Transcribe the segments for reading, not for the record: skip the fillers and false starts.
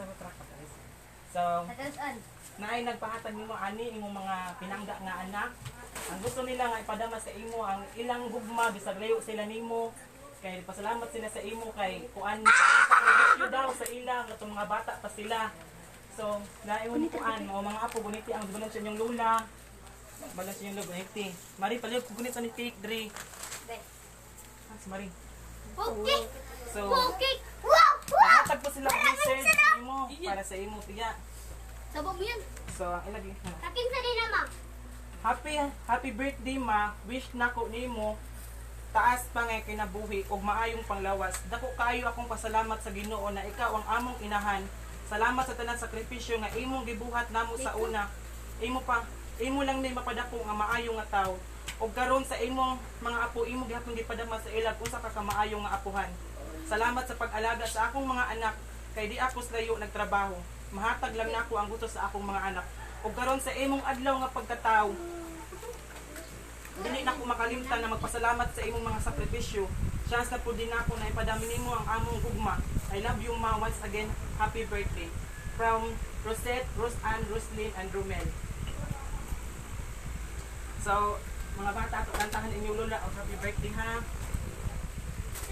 sa truck pa guys. So, naay nagpahatag nimo ani imong mga pinangga nga anak. Ang gusto nila nga ipadama sa imo ang ilang gugma bisag layo sila nimo. Kay pasalamat sila sa imo kay kuan sa probinsyo daw sa ilang katong mga bata pa sila. So, naingon ni kuan o mga apo guniti ang gibunan sa inyong lula. Balas yung logo guniti. Mari palihog ko gunit ni Tik Dre. Mari. Okay. So, Okay. nahatag po sila ng message imo para sa imo tiya. Sabog mo yan. So, ang ilagi. Akin sa din naman. Happy birthday ma. Wish nako nimo taas pa nga kinabuhi ug maayong panglawas. Dako kaayo akong pasalamat sa Ginoo na ikaw ang among inahan. Salamat sa tanang sakripisyo nga imong gibuhat namo sa una. Imo lang ni mapadako nga maayo nga tawo. Ug karon sa imong mga apo imo gihapon gipadama sa ilag usa ka maayo nga apuhan. Salamat sa pag-alaga sa akong mga anak kay di ako layo nagtrabaho. Mahatag lang nako ang gusto sa akong mga anak. Ug karon sa imong adlaw nga pagkatawo, dili nako makalimtan na magpasalamat sa imong mga sakripisyo. Chance na pud din nako na ipadami nimo ang among gugma. I love you ma once again. Happy birthday. From Rosette, Roseanne, Roslyn, and Romel. So, mga bata, ato kantahan inyong lula o happy birthday ha.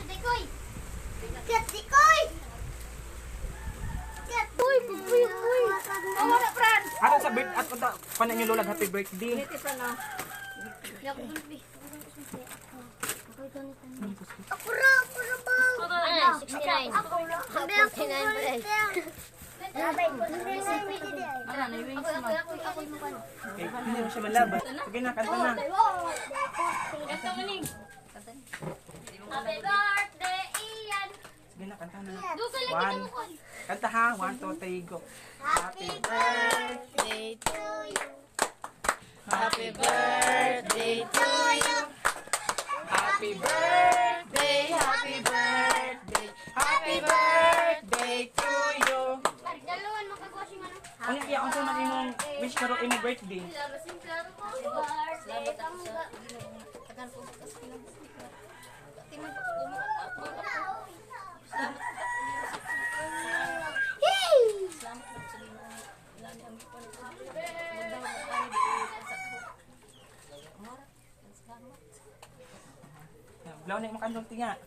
Dikoy. Dikoy. Uy, uy, uy. Oh, wala, Fran. Ano sa birthday at unta paano inyong lula happy birthday? Ako ra ba? 69. Ako ra. 49 Okay, hindi mo siya malaban. Sige na, kanta na. Happy birthday, Ian. Sige na, kanta na. Dugo lang One. kita mo. Kanta ha, 1, 2, 3, go. Happy birthday to you. Happy birthday to you. Happy birthday, happy birthday, happy birthday to you. Dalawan makagwashing ano? Ano kaya kung saan imong wish karo imong birthday? Labasing klaro ko. Birthday tangga. Blaw na imong kandong tinga.